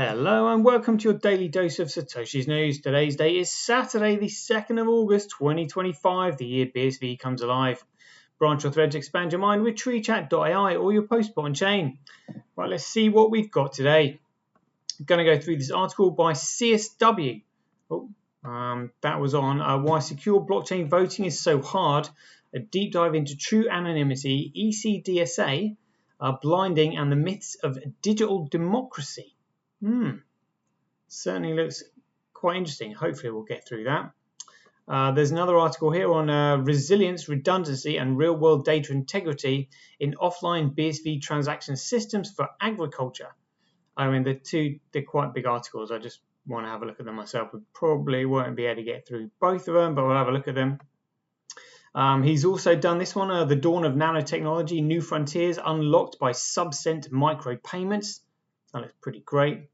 Hello and welcome to your daily dose of Satoshi's News. Today's date is Saturday, the 2nd of August, 2025, the year BSV comes alive. Branch your threads, expand your mind with treechat.ai or your post on chain. Right, let's see what we've got today. I'm going to go through this article by CSW. That was on why secure blockchain voting is so hard, a deep dive into true anonymity, ECDSA, blinding and the myths of digital democracy. Certainly looks quite interesting. Hopefully we'll get through that. There's another article here on resilience, redundancy and real-world data integrity in offline BSV transaction systems for agriculture. I mean, they're quite big articles. I just want to have a look at them myself. We probably won't be able to get through both of them, but we'll have a look at them. He's also done this one, the dawn of nanotechnology, new frontiers unlocked by sub-cent micropayments. That looks pretty great.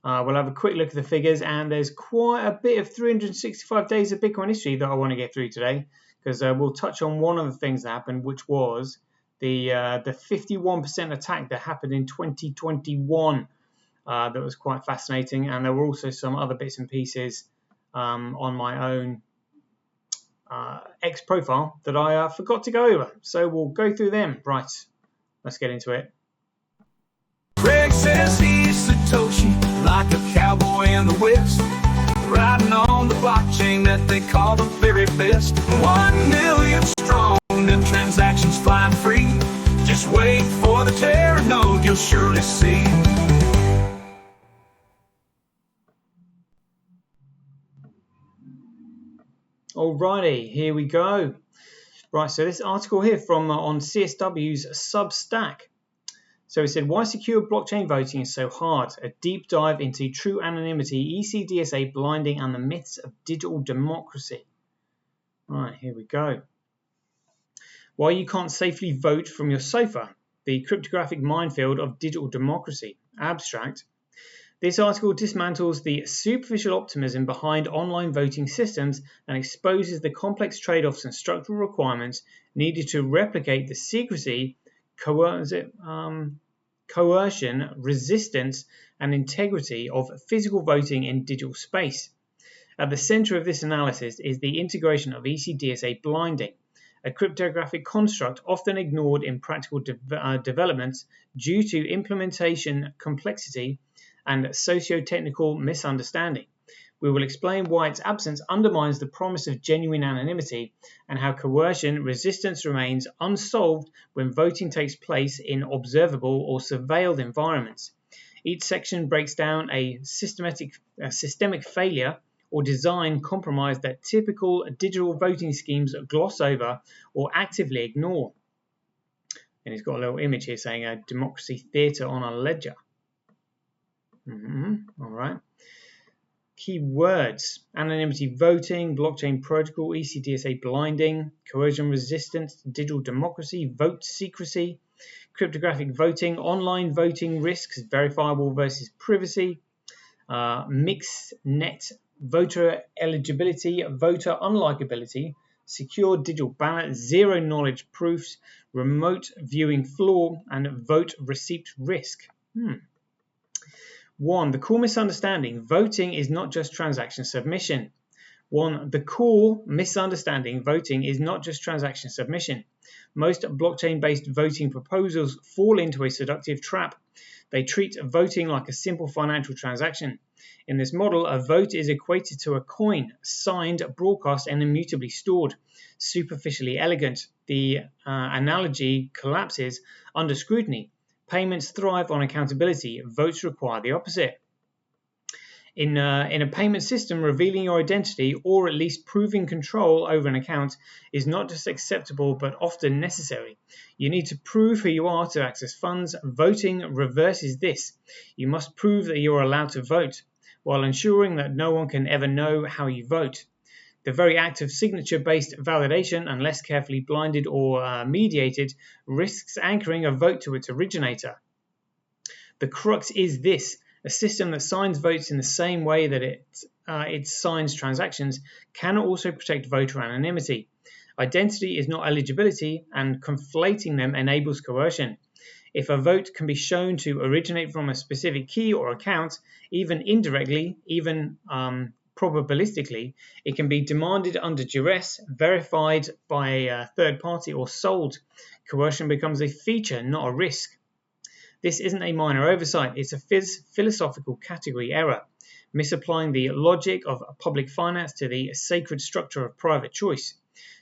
We'll have a quick look at the figures, and there's quite a bit of 365 days of Bitcoin history that I want to get through today, because we'll touch on one of the things that happened, which was the 51% attack that happened in 2021. That was quite fascinating, and there were also some other bits and pieces on my own X profile that I forgot to go over. So we'll go through them. Right, let's get into it. Greg says he's Satoshi, like a cowboy in the West, riding on the blockchain that they call the very best. 1 million strong, the transactions flying free. Just wait for the Terra node, you'll surely see. Alrighty, here we go. Right, so this article here from on CSW's Substack. So it said, why secure blockchain voting is so hard, a deep dive into true anonymity, ECDSA blinding and the myths of digital democracy. Right, here we go. Why you can't safely vote from your sofa, the cryptographic minefield of digital democracy. Abstract. This article dismantles the superficial optimism behind online voting systems and exposes the complex trade-offs and structural requirements needed to replicate the secrecy, coercion, resistance, and integrity of physical voting in digital space. At the center of this analysis is the integration of ECDSA blinding, a cryptographic construct often ignored in practical developments due to implementation complexity and socio-technical misunderstanding. We will explain why its absence undermines the promise of genuine anonymity and how coercion resistance remains unsolved when voting takes place in observable or surveilled environments. Each section breaks down a systemic failure or design compromise that typical digital voting schemes gloss over or actively ignore. And he's got a little image here saying a democracy theatre on a ledger. All right. Keywords: anonymity voting, blockchain protocol, ECDSA blinding, coercion resistance, digital democracy, vote secrecy, cryptographic voting, online voting risks, verifiable versus privacy, mixed net voter eligibility, voter unlikability, secure digital ballot, zero knowledge proofs, remote viewing flaw, and vote receipt risk. 1. The core misunderstanding. Voting is not just transaction submission. 1. The core misunderstanding. Voting is not just transaction submission. Most blockchain-based voting proposals fall into a seductive trap. They treat voting like a simple financial transaction. In this model, a vote is equated to a coin, signed, broadcast, and immutably stored. Superficially elegant, the analogy collapses under scrutiny. Payments thrive on accountability. Votes require the opposite. In a payment system, revealing your identity or at least proving control over an account is not just acceptable but often necessary. You need to prove who you are to access funds. Voting reverses this. You must prove that you are allowed to vote, while ensuring that no one can ever know how you vote. The very act of signature-based validation, unless carefully blinded or mediated, risks anchoring a vote to its originator. The crux is this: a system that signs votes in the same way that it signs transactions cannot also protect voter anonymity. Identity is not eligibility, and conflating them enables coercion. If a vote can be shown to originate from a specific key or account, even indirectly, even probabilistically, it can be demanded under duress, verified by a third party, or sold. Coercion becomes a feature, not a risk. This isn't a minor oversight, it's a philosophical category error, misapplying the logic of public finance to the sacred structure of private choice.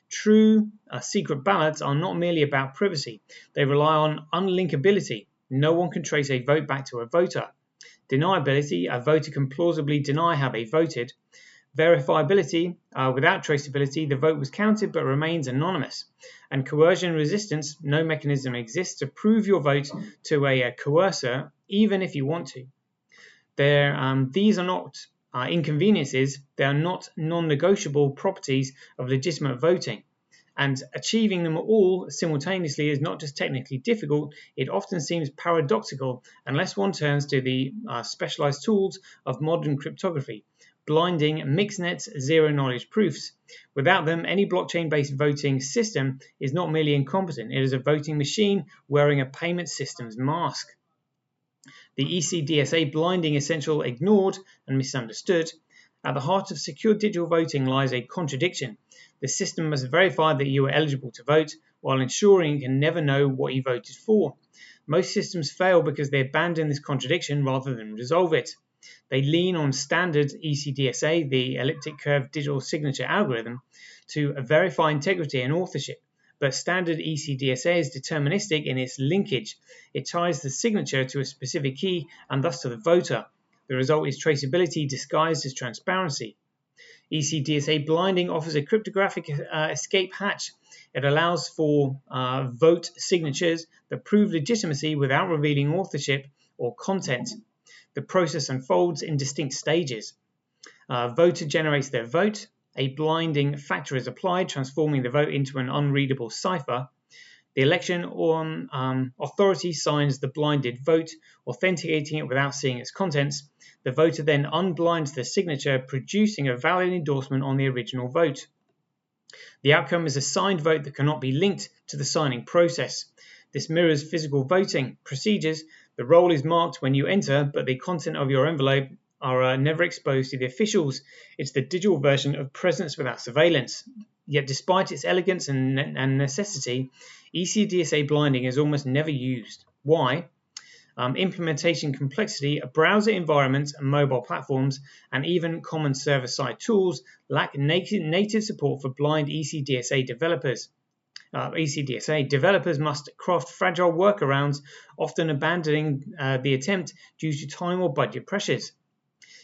True secret ballots are not merely about privacy. They rely on unlinkability. No one can trace a vote back to a voter. Deniability, a voter can plausibly deny how they voted. Verifiability, without traceability, the vote was counted but remains anonymous. And coercion resistance, no mechanism exists to prove your vote to a coercer, even if you want to. These are not inconveniences, they are not non-negotiable properties of legitimate voting. And achieving them all simultaneously is not just technically difficult, it often seems paradoxical unless one turns to the specialized tools of modern cryptography, blinding mixednets, zero-knowledge proofs. Without them, any blockchain-based voting system is not merely incompetent, it is a voting machine wearing a payment system's mask. The ECDSA blinding essential ignored and misunderstood. At the heart of secure digital voting lies a contradiction. The system must verify that you are eligible to vote, while ensuring you can never know what you voted for. Most systems fail because they abandon this contradiction rather than resolve it. They lean on standard ECDSA, the elliptic curve digital signature algorithm, to verify integrity and authorship. But standard ECDSA is deterministic in its linkage. It ties the signature to a specific key and thus to the voter. The result is traceability disguised as transparency. ECDSA blinding offers a cryptographic escape hatch. It allows for vote signatures that prove legitimacy without revealing authorship or content. The process unfolds in distinct stages. Voter generates their vote. A blinding factor is applied, transforming the vote into an unreadable cipher. The election authority signs the blinded vote, authenticating it without seeing its contents. The voter then unblinds the signature, producing a valid endorsement on the original vote. The outcome is a signed vote that cannot be linked to the signing process. This mirrors physical voting procedures. The roll is marked when you enter, but the content of your envelope are never exposed to the officials. It's the digital version of presence without surveillance. Yet despite its elegance and necessity, ECDSA blinding is almost never used. Why? Implementation complexity, browser environments, mobile platforms, and even common server-side tools lack native support for blind ECDSA developers. Developers must craft fragile workarounds, often abandoning the attempt due to time or budget pressures.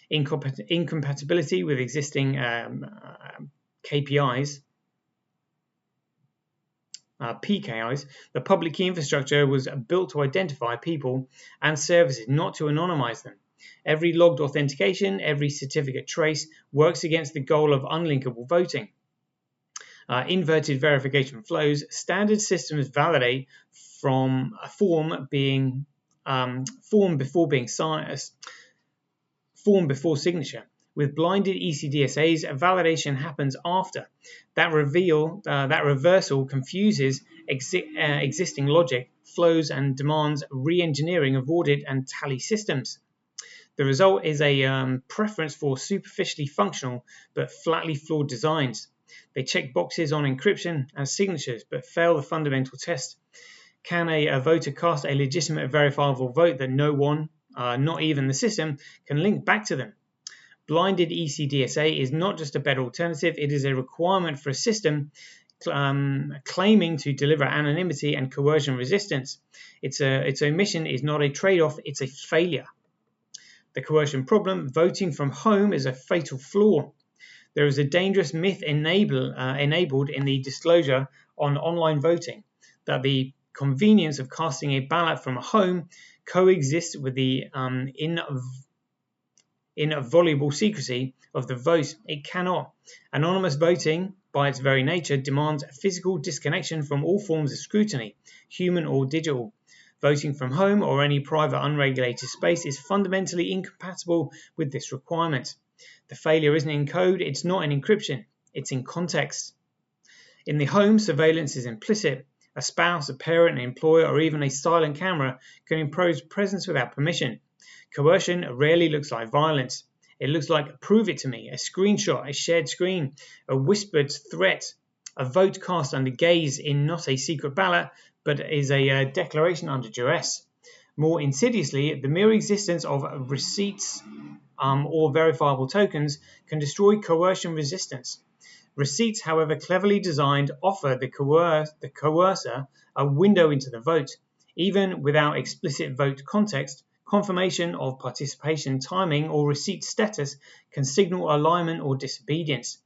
Incompatibility with existing KPIs. PKIs, the public key infrastructure was built to identify people and services, not to anonymize them. Every logged authentication, every certificate trace works against the goal of unlinkable voting. Inverted verification flows. Standard systems validate from a form before signature. With blinded ECDSAs, validation happens after. That reversal confuses existing logic, flows, and demands re-engineering of audit and tally systems. The result is a preference for superficially functional but flatly flawed designs. They check boxes on encryption and signatures but fail the fundamental test. Can a voter cast a legitimate verifiable vote that no one, not even the system, can link back to them? Blinded ECDSA is not just a better alternative, it is a requirement for a system claiming to deliver anonymity and coercion resistance. Its omission is not a trade-off, it's a failure. The coercion problem, voting from home, is a fatal flaw. There is a dangerous myth enabled in the disclosure on online voting that the convenience of casting a ballot from home coexists with the inviolable secrecy of the vote. It cannot. Anonymous voting, by its very nature, demands physical disconnection from all forms of scrutiny, human or digital. Voting from home or any private unregulated space is fundamentally incompatible with this requirement. The failure isn't in code, it's not in encryption, it's in context. In the home, surveillance is implicit. A spouse, a parent, an employer, or even a silent camera can impose presence without permission. Coercion rarely looks like violence. It looks like prove it to me, a screenshot, a shared screen, a whispered threat, a vote cast under gaze in not a secret ballot, but is a declaration under duress. More insidiously, the mere existence of receipts or verifiable tokens can destroy coercion resistance. Receipts, however cleverly designed, offer the coercer a window into the vote. Even without explicit vote context, confirmation of participation timing or receipt status can signal alignment or disobedience.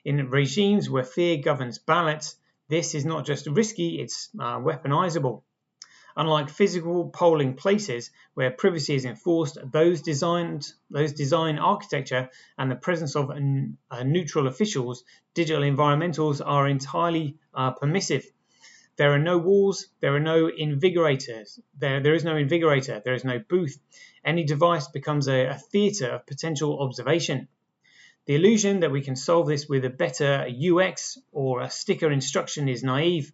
In regimes where fear governs ballots, this is not just risky, it's weaponizable. Unlike physical polling places where privacy is enforced, those design architecture and the presence of neutral officials, digital environmentals are entirely permissive. There are no walls, there are no invigorators. There is no invigorator, there is no booth. Any device becomes a theatre of potential observation. The illusion that we can solve this with a better UX or a sticker instruction is naive.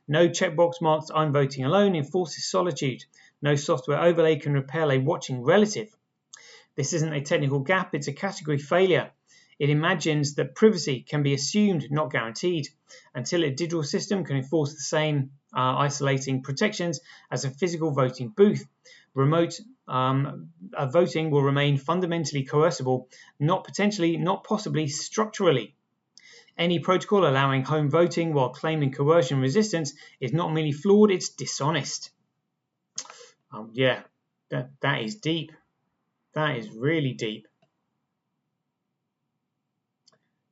No checkbox marked I'm voting alone enforces solitude. No software overlay can repel a watching relative. This isn't a technical gap, it's a category failure. It imagines that privacy can be assumed, not guaranteed, until a digital system can enforce the same isolating protections as a physical voting booth. Remote voting will remain fundamentally coercible, not possibly structurally. Any protocol allowing home voting while claiming coercion resistance is not merely flawed, it's dishonest. Yeah, that is deep. That is really deep.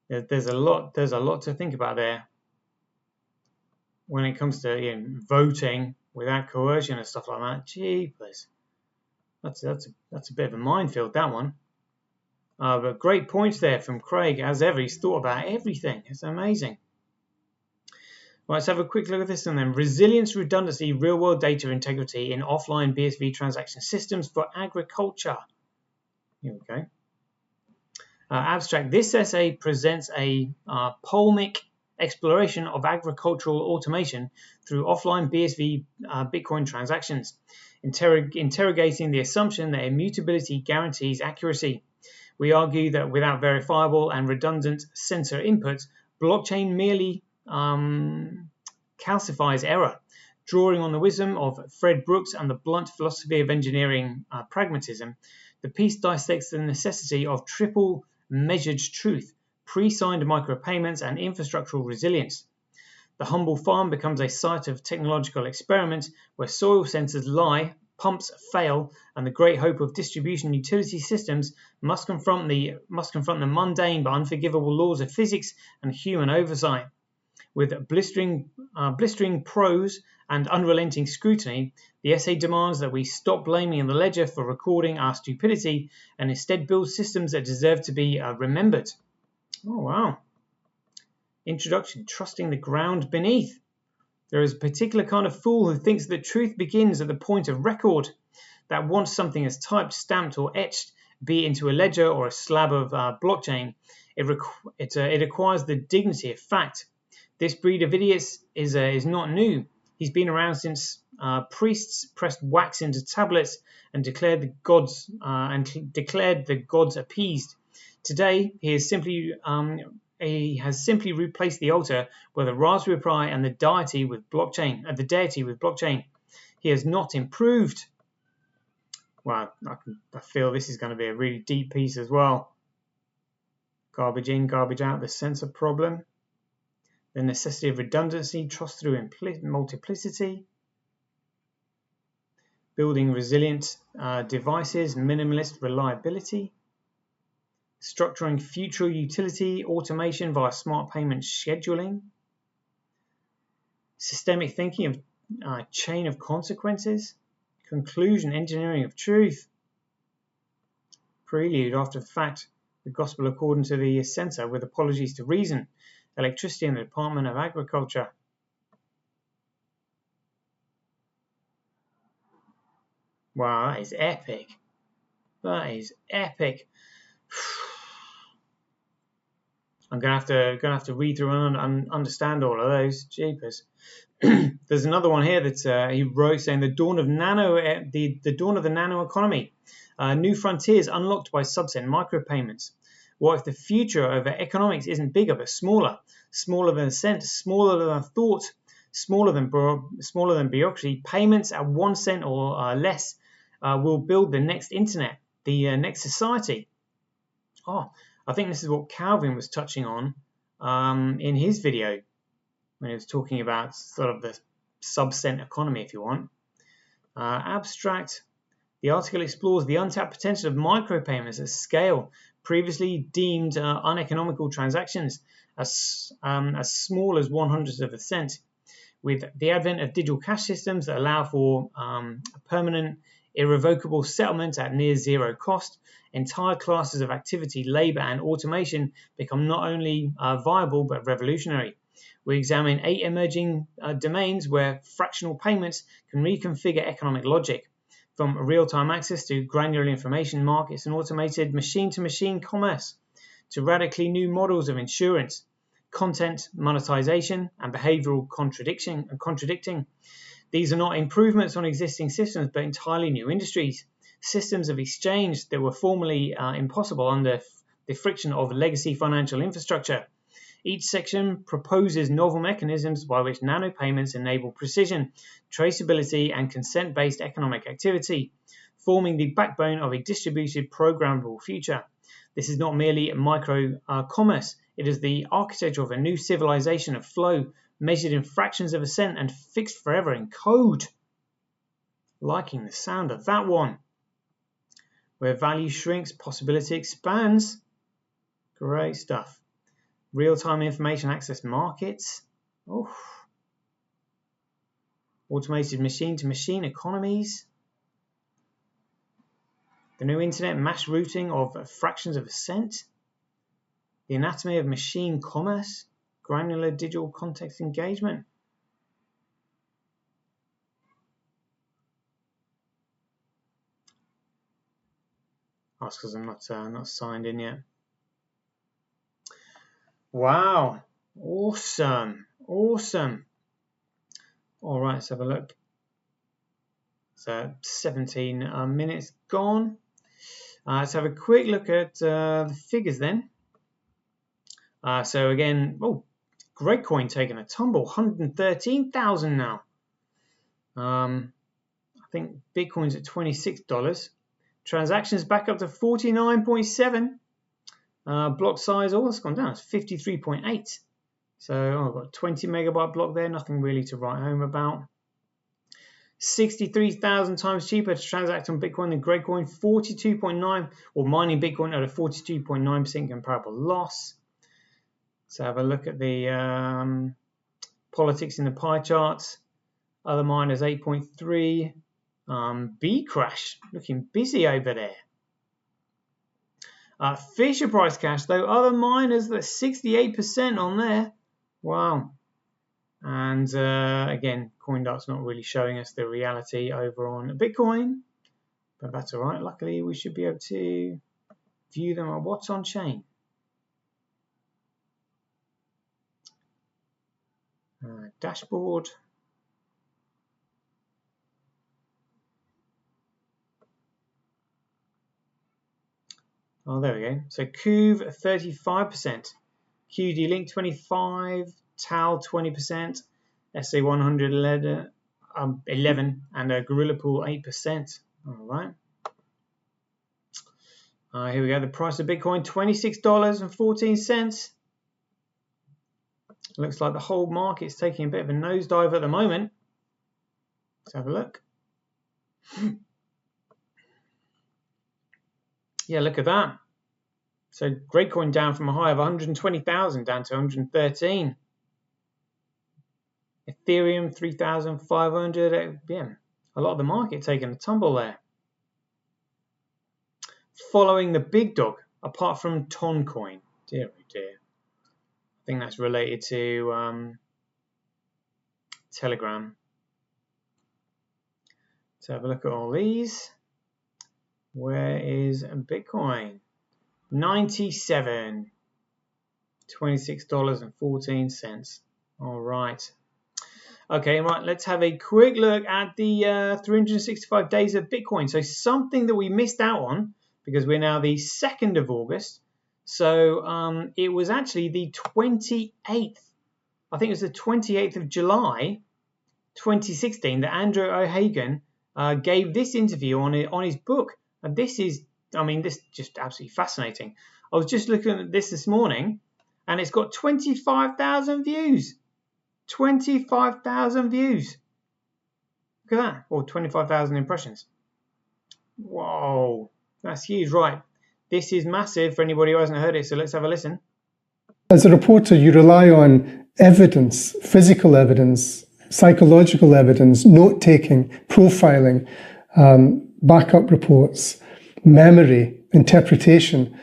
There's a lot to think about there when it comes to voting without coercion and stuff like that. Jeepers, that's a bit of a minefield, that one. But great points there from Craig. As ever, he's thought about everything. It's amazing. Right, let's have a quick look at this and then. Resilience, redundancy, real-world data integrity in offline BSV transaction systems for agriculture. Here we go. Abstract. This essay presents a polemic exploration of agricultural automation through offline BSV Bitcoin transactions, interrogating the assumption that immutability guarantees accuracy. We argue that without verifiable and redundant sensor inputs, blockchain merely calcifies error. Drawing on the wisdom of Fred Brooks and the blunt philosophy of engineering pragmatism, the piece dissects the necessity of triple measured truth, pre-signed micropayments, and infrastructural resilience. The humble farm becomes a site of technological experiment where soil sensors lie, pumps fail, and the great hope of distribution utility systems must confront the mundane but unforgivable laws of physics and human oversight. With blistering prose and unrelenting scrutiny, the essay demands that we stop blaming the ledger for recording our stupidity and instead build systems that deserve to be remembered. Oh, wow. Introduction, trusting the ground beneath. There is a particular kind of fool who thinks that truth begins at the point of record, that once something is typed, stamped, or etched, be it into a ledger or a slab of blockchain, it acquires the dignity of fact. This breed of idiots is not new. He's been around since priests pressed wax into tablets and declared the gods appeased. Today, he has simply replaced the altar with a Raspberry Pi and the deity with blockchain. He has not improved. Wow, I feel this is going to be a really deep piece as well. Garbage in, garbage out, the sensor problem. The necessity of redundancy, trust through multiplicity. Building resilient devices, minimalist reliability. Structuring future utility automation via smart payment scheduling. Systemic thinking of chain of consequences. Conclusion, engineering of truth. Prelude, after the fact, the gospel according to the censor with apologies to reason. Electricity in the Department of Agriculture. Wow, that is epic. That is epic. I'm gonna have to read through and understand all of those. Jeepers. There's another one here that he wrote saying the dawn of the dawn of the nano economy, new frontiers unlocked by subcent micropayments. What if the future of economics isn't bigger but smaller, smaller than a cent, smaller than a thought, smaller than bureaucracy? Payments at 1 cent or less will build the next internet, the next society. Oh, I think this is what Calvin was touching on in his video when he was talking about sort of the sub-cent economy, if you want. Abstract. The article explores the untapped potential of micropayments at scale, previously deemed uneconomical transactions as small as 1/100th of a cent. With the advent of digital cash systems that allow for permanent, irrevocable settlement at near zero cost, entire classes of activity, labor, and automation become not only viable but revolutionary. We examine 8 emerging domains where fractional payments can reconfigure economic logic, from real-time access to granular information markets and automated machine-to-machine commerce, to radically new models of insurance, content monetization, and behavioral contradicting. These are not improvements on existing systems, but entirely new industries, systems of exchange that were formerly impossible under the friction of legacy financial infrastructure. Each section proposes novel mechanisms by which nanopayments enable precision, traceability, and consent-based economic activity, forming the backbone of a distributed, programmable future. This is not merely micro-commerce. It is the architecture of a new civilization of flow, measured in fractions of a cent and fixed forever in code. Liking the sound of that one. Where value shrinks, possibility expands. Great stuff. Real-time information access markets. Oh. Automated machine-to-machine economies. The new internet mass routing of fractions of a cent. The anatomy of machine commerce. Granular digital context engagement. That's because I'm not signed in yet. Wow, awesome. All right, let's have a look. So 17 minutes gone. Let's have a quick look at the figures then. So again, Grapecoin taking a tumble, 113,000 now. I think Bitcoin's at $26. Transactions back up to 49.7. Block size, it's gone down. It's 53.8. So I've got a 20 megabyte block there. Nothing really to write home about. 63,000 times cheaper to transact on Bitcoin than Grapecoin. 42.9, or mining Bitcoin at a 42.9% comparable loss. So have a look at the politics in the pie charts. Other miners 8.3. Bcrash looking busy over there. Fisher Price Cash, though, other miners, that's 68% on there. Wow. And again, CoinDart's not really showing us the reality over on Bitcoin, but that's all right. Luckily, we should be able to view them on what's on chain. Dashboard. Oh, there we go. So Kuv 35%, QD Link 25%, Tal 20%, SA100 11%, and Gorilla Pool 8%. All right. Here we go. The price of Bitcoin $26.14. Looks like the whole market's taking a bit of a nosedive at the moment. Let's have a look. Yeah, look at that. So Grapecoin down from a high of 120,000 down to 113. Ethereum 3,500. Yeah, a lot of the market taking a tumble there. Following the big dog, apart from Toncoin. Dear oh dear. I think that's related to Telegram. Let's have a look at all these. Where is Bitcoin? 97. $26.14. All right. Okay, right, let's have a quick look at the 365 days of Bitcoin. So something that we missed out on, because we're now the 2nd of August. So it was actually the 28th. I think it was the 28th of July, 2016, that Andrew O'Hagan gave this interview on his book. And this is just absolutely fascinating. I was just looking at this morning, and it's got 25,000 views. 25,000 views. Look at that. Or 25,000 impressions. Whoa. That's huge. Right. This is massive for anybody who hasn't heard it. So let's have a listen. As a reporter, you rely on evidence, physical evidence, psychological evidence, note-taking, profiling, backup reports, memory, interpretation.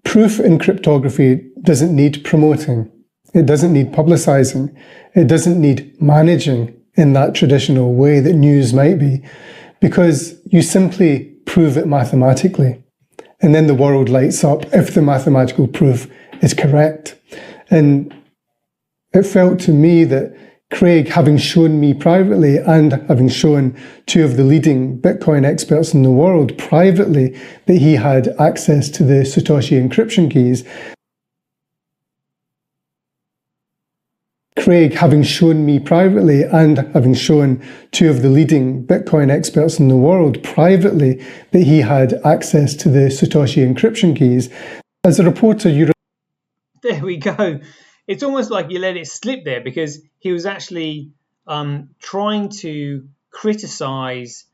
Proof in cryptography doesn't need promoting. It doesn't need publicizing. It doesn't need managing in that traditional way that news might be, because you simply prove it mathematically. And then the world lights up if the mathematical proof is correct. And it felt to me that Craig, having shown me privately and having shown two of the leading Bitcoin experts in the world privately that he had access to the Satoshi encryption keys, Craig, having shown me privately and having shown two of the leading Bitcoin experts in the world privately that he had access to the Satoshi encryption keys, as a reporter, you... There we go. It's almost like you let it slip there, because he was actually trying to criticize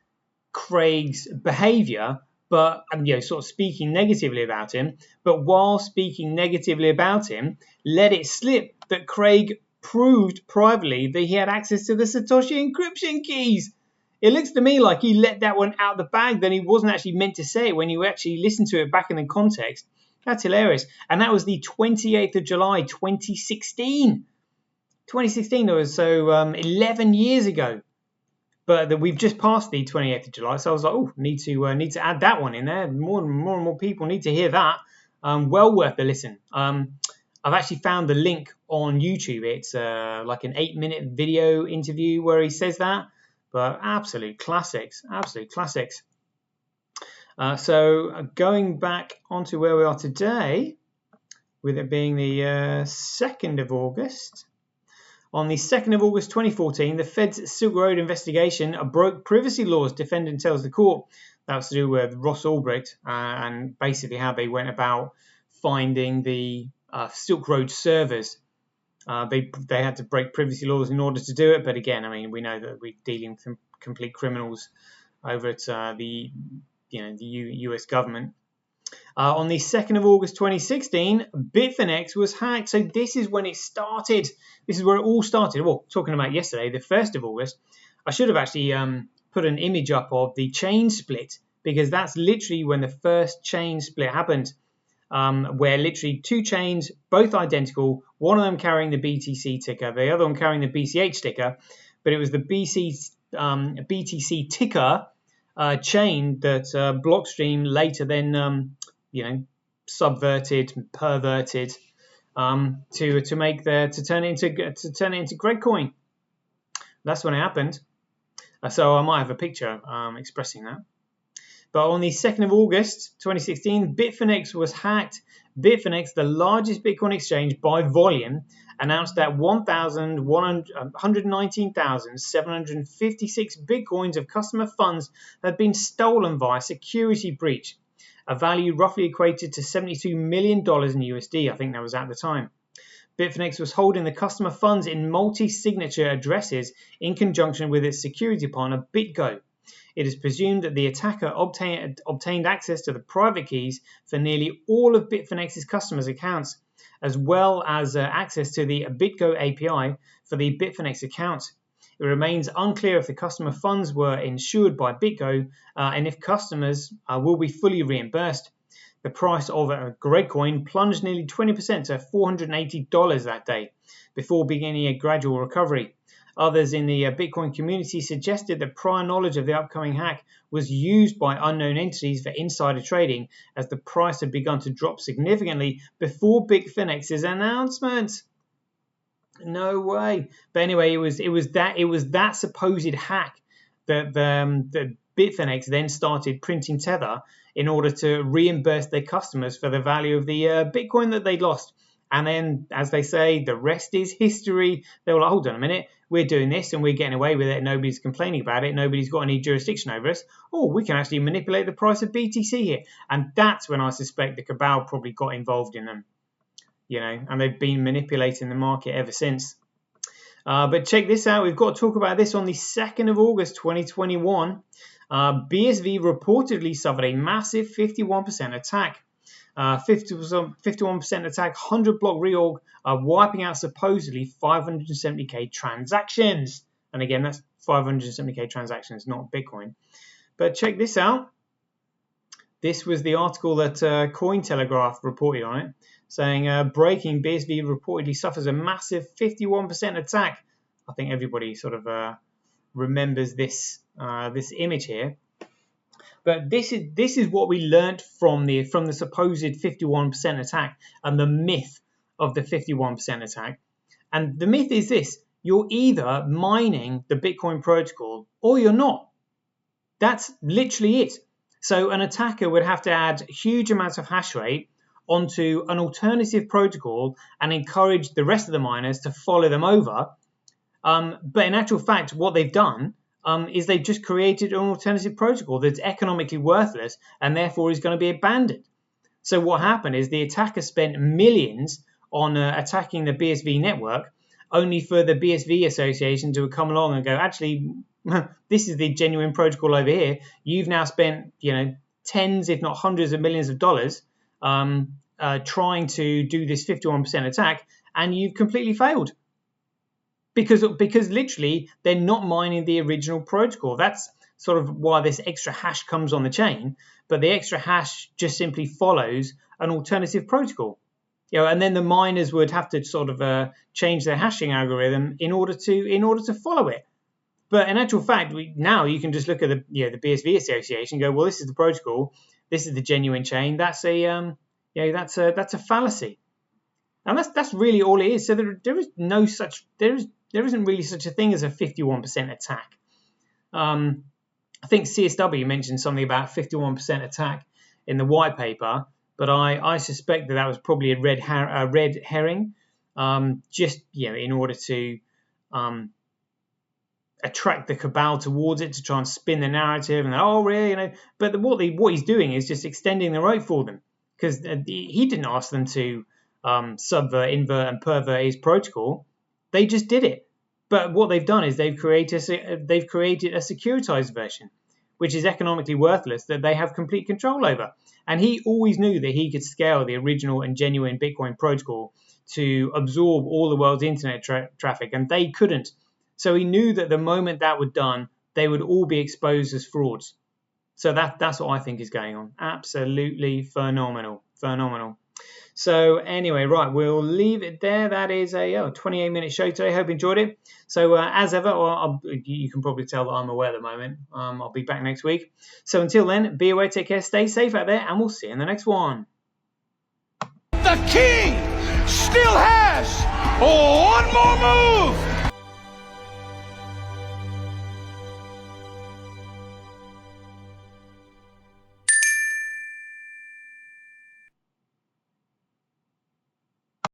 Craig's behavior, but sort of speaking negatively about him. But while speaking negatively about him, let it slip that Craig proved privately that he had access to the Satoshi encryption keys. It looks to me like he let that one out of the bag that he wasn't actually meant to say when you actually listen to it back in the context. That's hilarious. And that was the 28th of July, 2016. 2016, so 11 years ago. But we've just passed the 28th of July, so I was like, oh, need to add that one in there. More and more people need to hear that. Well worth a listen. I've actually found the link on YouTube. It's like an 8-minute video interview where he says that. But absolute classics, absolute classics. So going back onto where we are today, with it being the 2nd of August. On the 2nd of August 2014, the Fed's Silk Road investigation broke privacy laws, defendant tells the court. That was to do with Ross Ulbricht and basically how they went about finding the Silk Road servers. They had to break privacy laws in order to do it. But again, we know that we're dealing with complete criminals over at the US government. On the 2nd of August 2016, Bitfinex was hacked. So this is when it started. This is where it all started. Well, talking about yesterday, the 1st of August, I should have actually put an image up of the chain split, because that's literally when the first chain split happened, where literally two chains, both identical, one of them carrying the BTC ticker, the other one carrying the BCH ticker, but it was the BTC ticker chain that Blockstream later then subverted, perverted to turn it into Gregcoin. That's when it happened. So I might have a picture expressing that. But on the 2nd of August 2016, Bitfinex was hacked. Bitfinex, the largest Bitcoin exchange by volume, announced that 119,756 Bitcoins of customer funds had been stolen via security breach, a value roughly equated to $72 million in USD. I think that was at the time. Bitfinex was holding the customer funds in multi-signature addresses in conjunction with its security partner BitGo. It is presumed that the attacker obtained access to the private keys for nearly all of Bitfinex's customers' accounts, as well as access to the BitGo API for the Bitfinex account. It remains unclear if the customer funds were insured by BitGo and if customers will be fully reimbursed. The price of Gregcoin plunged nearly 20% to $480 that day, before beginning a gradual recovery. Others in the Bitcoin community suggested that prior knowledge of the upcoming hack was used by unknown entities for insider trading, as the price had begun to drop significantly before Bitfinex's announcement. No way. But anyway, it was that supposed hack that the Bitfinex then started printing Tether in order to reimburse their customers for the value of the Bitcoin that they'd lost. And then, as they say, the rest is history. They were like, hold on a minute, we're doing this and we're getting away with it. Nobody's complaining about it. Nobody's got any jurisdiction over us. Oh, we can actually manipulate the price of BTC here. And that's when I suspect the cabal probably got involved in them. And they've been manipulating the market ever since. But check this out. We've got to talk about this on the 2nd of August, 2021. BSV reportedly suffered a massive 51% attack. 51% attack, 100 block reorg, wiping out supposedly 570k transactions. And again, that's 570k transactions, not Bitcoin. But check this out. This was the article that Cointelegraph reported on it, saying breaking, BSV reportedly suffers a massive 51% attack. I think everybody sort of remembers this image here. But this is what we learned from the supposed 51% attack and the myth of the 51% attack. And the myth is this: you're either mining the Bitcoin protocol or you're not. That's literally it. So an attacker would have to add huge amounts of hash rate onto an alternative protocol and encourage the rest of the miners to follow them over. But in actual fact, what they've done is they've just created an alternative protocol that's economically worthless and therefore is going to be abandoned. So what happened is the attacker spent millions on attacking the BSV network, only for the BSV association to come along and go, actually, this is the genuine protocol over here. You've now spent, tens, if not hundreds of millions of dollars trying to do this 51% attack, and you've completely failed. Because literally they're not mining the original protocol. That's sort of why this extra hash comes on the chain. But the extra hash just simply follows an alternative protocol. And then the miners would have to sort of change their hashing algorithm in order to follow it. But in actual fact, now you can just look at the BSV association and go, well, this is the protocol, this is the genuine chain. That's a fallacy, and that's really all it is. So there isn't really such a thing as a 51% attack. I think CSW mentioned something about 51% attack in the white paper, but I suspect that was probably a red herring, just in order to attract the cabal towards it, to try and spin the narrative and but what he's doing is just extending the rope for them, because he didn't ask them to subvert, invert and pervert his protocol. They just did it. But what they've done is they've created a securitized version, which is economically worthless, that they have complete control over. And he always knew that he could scale the original and genuine Bitcoin protocol to absorb all the world's internet traffic, and they couldn't. So he knew that the moment that was done, they would all be exposed as frauds. So that's what I think is going on. Absolutely phenomenal. So anyway, right, we'll leave it there. That is a 28-minute show today. Hope you enjoyed it. So as ever, you can probably tell that I'm away at the moment. I'll be back next week. So until then, be aware, take care, stay safe out there, and we'll see you in the next one. The king still has one more move.